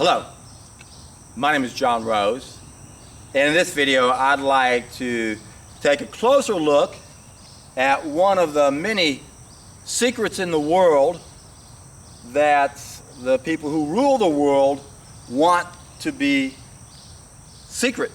Hello, my name is John Rose, and in this video I'd like to take a closer look at one of the many secrets in the world that the people who rule the world want to be secret.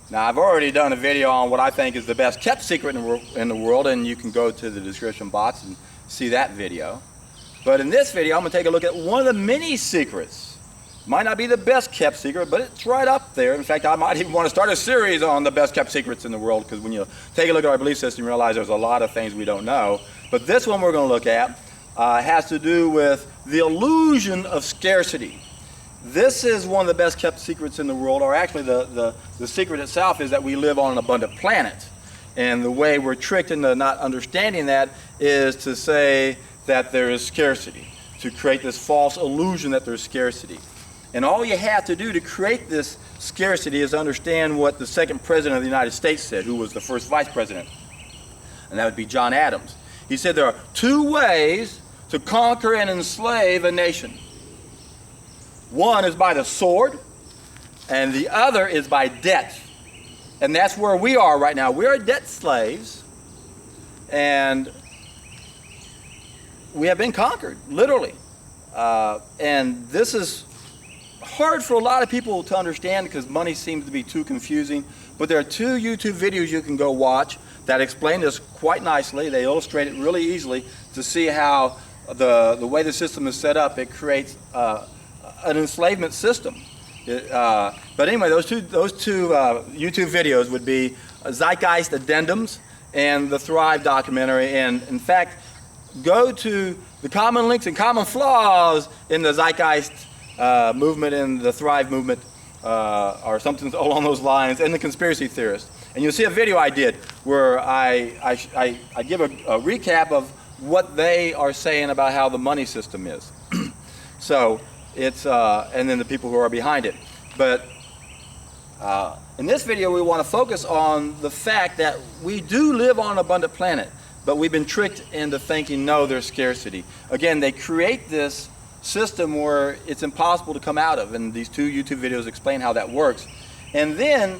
Now, I've already done a video on what I think is the best kept secret in the world, and you can go to the description box and see that video. But in this video I'm going to take a look at one of the many secrets. Might not be the best kept secret, but it's right up there. In fact, I might even want to start a series on the best kept secrets in the world, because when you take a look at our belief system, you realize there's a lot of things we don't know. But this one we're going to look at has to do with the illusion of scarcity. This is one of the best kept secrets in the world, or actually the secret itself is that we live on an abundant planet. And the way we're tricked into not understanding that is to say that there is scarcity, to create this false illusion that there's scarcity. And all you have to do to create this scarcity is understand what the second president of the United States said, who was the first vice president, and that would be John Adams. He said there are two ways to conquer and enslave a nation. One is by the sword, and the other is by debt. And that's where we are right now. We are debt slaves, and we have been conquered, literally. And this is hard for a lot of people to understand because money seems to be too confusing. But there are two YouTube videos you can go watch that explain this quite nicely. They illustrate it really easily to see how the way the system is set up, it creates an enslavement system. But anyway, those two YouTube videos would be Zeitgeist Addendums and the Thrive documentary. And in fact, go to the common links and common flaws in the Zeitgeist movement and the Thrive movement, or something along those lines, and the conspiracy theorists. And you'll see a video I did where I give a recap of what they are saying about how the money system is. So it's and then the people who are behind it. But in this video we want to focus on the fact that we do live on an abundant planet, but we've been tricked into thinking no, there's scarcity. Again, they create this system where it's impossible to come out of, and these two YouTube videos explain how that works. And then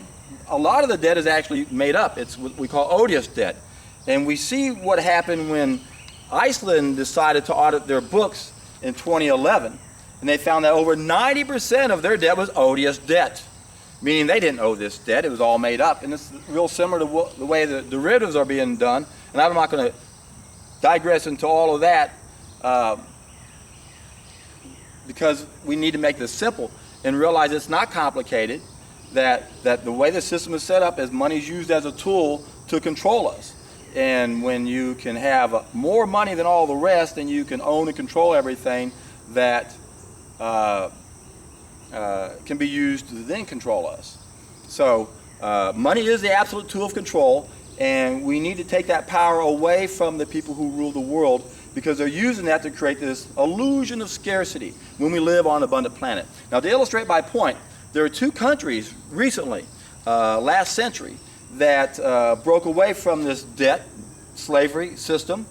a lot of the debt is actually made up. It's what we call odious debt. And we see what happened when Iceland decided to audit their books in 2011, and they found that over 90% of their debt was odious debt, meaning they didn't owe this debt. It was all made up. And it's real similar to the way the derivatives are being done. And I'm not going to digress into all of that, because we need to make this simple and realize it's not complicated, that the way the system is set up is money is used as a tool to control us. And when you can have more money than all the rest, then you can own and control everything that can be used to then control us. So money is the absolute tool of control, and we need to take that power away from the people who rule the world, because they're using that to create this illusion of scarcity when we live on an abundant planet. Now, to illustrate my point, there are two countries recently, last century, that broke away from this debt slavery system,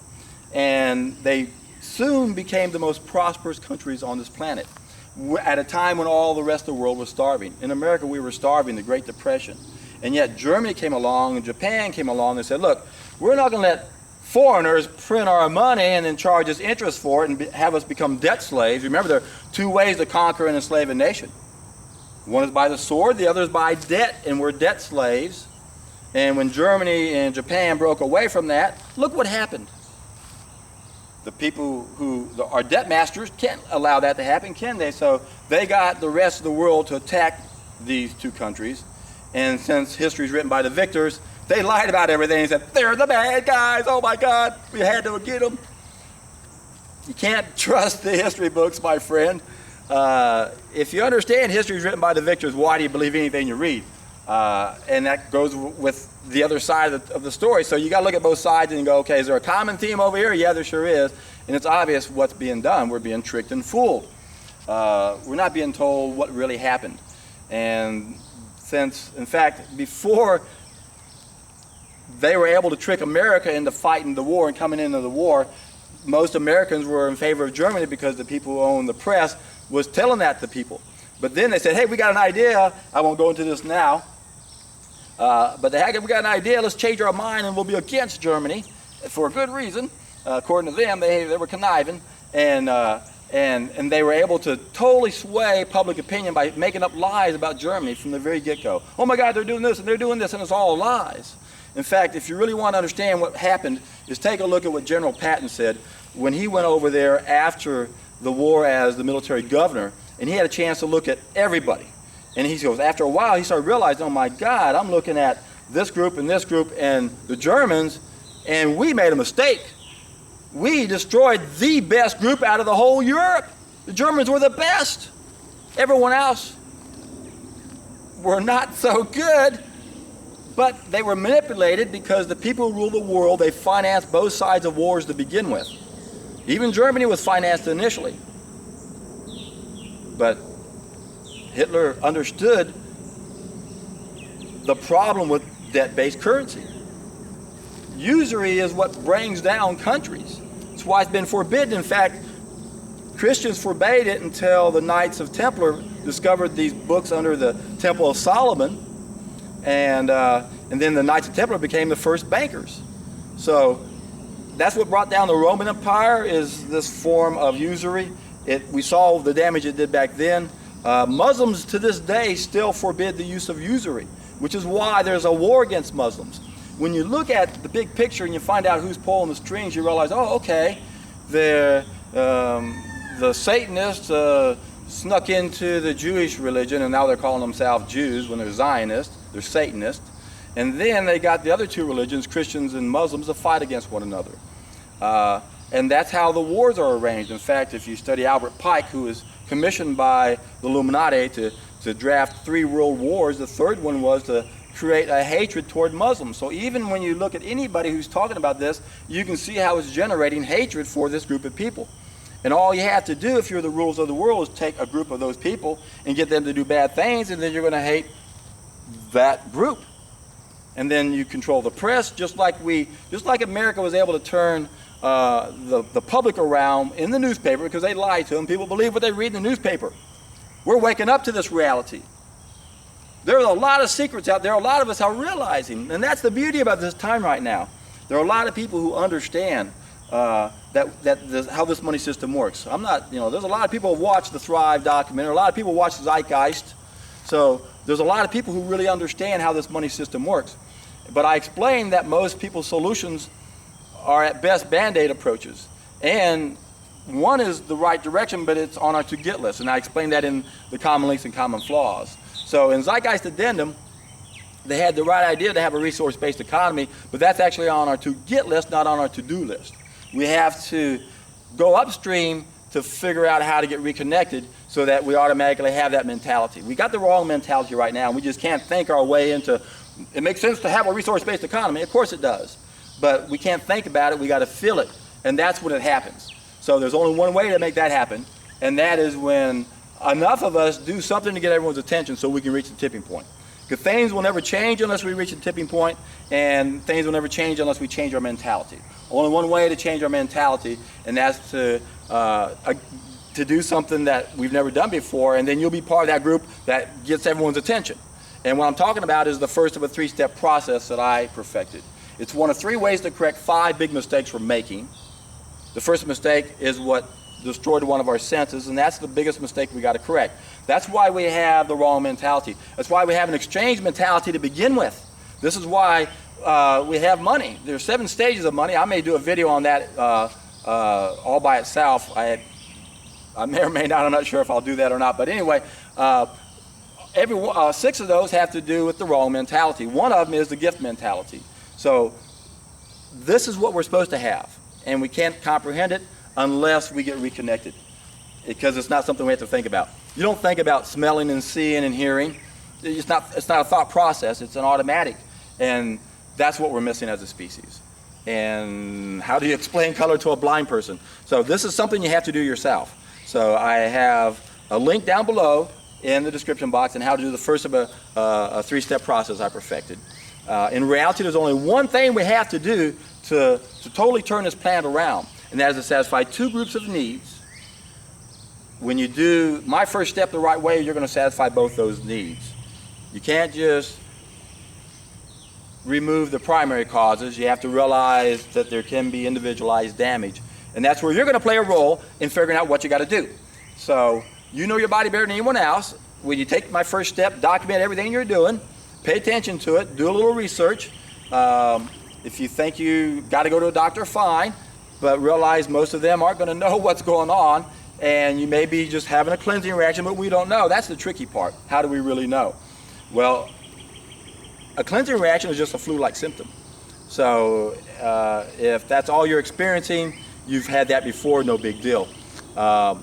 and they soon became the most prosperous countries on this planet at a time when all the rest of the world was starving. In America, we were starving, the Great Depression. And yet Germany came along and Japan came along and said, look, we're not going to let foreigners print our money and then charge us interest for it and have us become debt slaves. Remember, there are two ways to conquer and enslave a nation. One is by the sword, the other is by debt, and we're debt slaves. And when Germany and Japan broke away from that, look what happened. The people who are debt masters can't allow that to happen, can they? So they got the rest of the world to attack these two countries. And since history is written by the victors, they lied about everything and said, they're the bad guys, oh my God, we had to get them. You can't trust the history books, my friend. If you understand history is written by the victors, why do you believe anything you read? And that goes with the other side of the story. So you got to look at both sides and go, okay, is there a common theme over here? Yeah, there sure is. And it's obvious what's being done. We're being tricked and fooled. We're not being told what really happened. And since, in fact, before they were able to trick America into fighting the war and coming into the war, most Americans were in favor of Germany because the people who owned the press was telling that to people. But then they said, hey, we got an idea. I won't go into this now. But we got an idea. Let's change our mind and we'll be against Germany for a good reason. According to them, they were conniving. And they were able to totally sway public opinion by making up lies about Germany from the very get-go. Oh my God, they're doing this and they're doing this, and it's all lies. In fact, if you really want to understand what happened, is take a look at what General Patton said when he went over there after the war as the military governor, and he had a chance to look at everybody. And he goes, after a while, he started realizing, oh my God, I'm looking at this group and the Germans, and we made a mistake. We destroyed the best group out of the whole Europe. The Germans were the best. Everyone else were not so good, but they were manipulated because the people who rule the world, they financed both sides of wars to begin with. Even Germany was financed initially. But Hitler understood the problem with debt-based currency. Usury is what brings down countries. That's why it's been forbidden. In fact, Christians forbade it until the Knights of Templar discovered these books under the Temple of Solomon, and then the Knights of Templar became the first bankers. So that's what brought down the Roman Empire, is this form of usury. We saw the damage it did back then. Muslims to this day still forbid the use of usury, which is why there's a war against Muslims. When you look at the big picture and you find out who's pulling the strings, you realize, oh, okay, the Satanists snuck into the Jewish religion, and now they're calling themselves Jews when they're Zionists, they're Satanists. And then they got the other two religions, Christians and Muslims, to fight against one another. And that's how the wars are arranged. In fact, if you study Albert Pike, who was commissioned by the Illuminati to draft 3 world wars, the third one was to create a hatred toward Muslims. So even when you look at anybody who's talking about this, you can see how it's generating hatred for this group of people. And all you have to do if you're the rulers of the world is take a group of those people and get them to do bad things, and then you're going to hate that group. And then you control the press, just like America was able to turn the public around in the newspaper, because they lie to them. People believe what they read in the newspaper. We're waking up to this reality. There are a lot of secrets out there. A lot of us are realizing, and that's the beauty about this time right now. There are a lot of people who understand how this money system works. There's a lot of people who watch the Thrive documentary. A lot of people watch Zeitgeist. So there's a lot of people who really understand how this money system works. But I explained that most people's solutions are at best Band-Aid approaches. And one is the right direction, but it's on our to-get list. And I explained that in the common links and common flaws. So in Zeitgeist Addendum, they had the right idea to have a resource-based economy, but that's actually on our to-get list, not on our to-do list. We have to go upstream to figure out how to get reconnected so that we automatically have that mentality. We got the wrong mentality right now, and we just can't think our way into, it makes sense to have a resource-based economy. Of course it does. But we can't think about it, we got to feel it, and that's when it happens. So there's only one way to make that happen, and that is when enough of us do something to get everyone's attention so we can reach the tipping point. Because things will never change unless we reach the tipping point, and things will never change unless we change our mentality. Only one way to change our mentality, and that's to do something that we've never done before, and then you'll be part of that group that gets everyone's attention. And what I'm talking about is the first of a 3-step process that I perfected. It's one of 3 ways to correct 5 big mistakes we're making. The first mistake is what destroyed one of our senses, and that's the biggest mistake we got to correct. That's why we have the wrong mentality. That's why we have an exchange mentality to begin with. This is why we have money. There's 7 stages of money. I may do a video on that all by itself. I may or may not. I'm not sure if I'll do that or not. But anyway, 6 of those have to do with the wrong mentality. One of them is the gift mentality. So this is what we're supposed to have, and we can't comprehend it unless we get reconnected, because it's not something we have to think about. You don't think about smelling and seeing and hearing. It's not a thought process. It's an automatic, and that's what we're missing as a species. And how do you explain color to a blind person? So this is something you have to do yourself. So I have a link down below in the description box on how to do the first of a 3-step process I perfected. In reality, there's only one thing we have to do to totally turn this planet around, and that is to satisfy 2 groups of needs when you do my first step the right way, you're going to satisfy both those needs. You can't just remove the primary causes. You have to realize that there can be individualized damage. And that's where you're going to play a role in figuring out what you got to do. So you know your body better than anyone else. When you take my first step, document everything you're doing, pay attention to it, do a little research. If you think you got to go to a doctor, fine, but realize most of them aren't going to know what's going on, and you may be just having a cleansing reaction, but we don't know. That's the tricky part. How do we really know? Well, a cleansing reaction is just a flu-like symptom. So if that's all you're experiencing, you've had that before, no big deal. But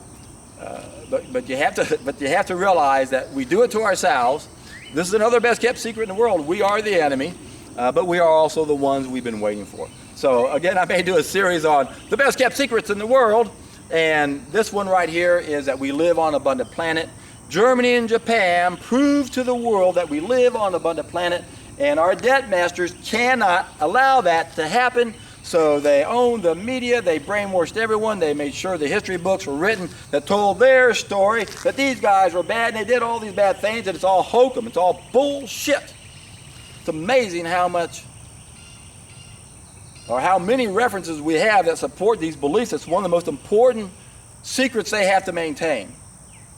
you have to realize that we do it to ourselves. This is another best kept secret in the world. We are the enemy, but we are also the ones we've been waiting for. So again, I may do a series on the best kept secrets in the world, and this one right here is that we live on an abundant planet. Germany and Japan prove to the world that we live on an abundant planet, and our debt masters cannot allow that to happen. So they own the media, they brainwashed everyone, they made sure the history books were written that told their story, that these guys were bad and they did all these bad things, and it's all hokum, it's all bullshit. It's amazing how much, or how many references we have that support these beliefs. It's one of the most important secrets they have to maintain.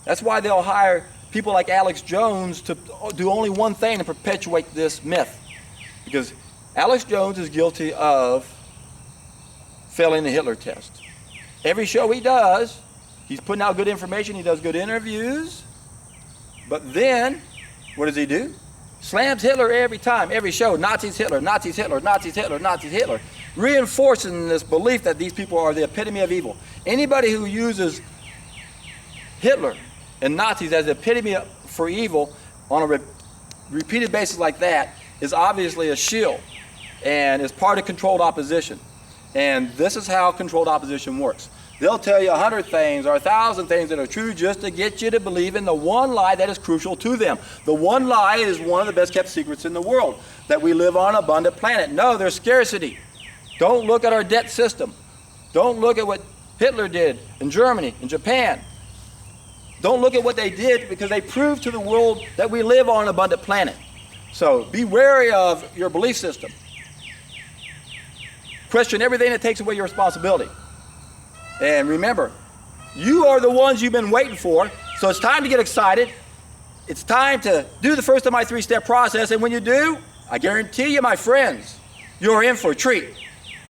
That's why they'll hire people like Alex Jones to do only one thing to perpetuate this myth. Because Alex Jones is guilty of failing the Hitler test. Every show he does, he's putting out good information, he does good interviews, but then, what does he do? Slams Hitler every time, every show. Nazis Hitler, Nazis Hitler, Nazis Hitler, Nazis Hitler. Reinforcing this belief that these people are the epitome of evil. Anybody who uses Hitler and Nazis as the epitome for evil on a repeated basis like that is obviously a shill and is part of controlled opposition. And this is how controlled opposition works. They'll tell you 100 things or 1,000 things that are true just to get you to believe in the one lie that is crucial to them. The one lie is one of the best kept secrets in the world, that we live on an abundant planet. No, there's scarcity. Don't look at our debt system. Don't look at what Hitler did in Germany, in Japan. Don't look at what they did, because they proved to the world that we live on an abundant planet. So be wary of your belief system. Question everything that takes away your responsibility. And remember, you are the ones you've been waiting for, so it's time to get excited. It's time to do the first of my 3-step process, and when you do, I guarantee you, my friends, you're in for a treat.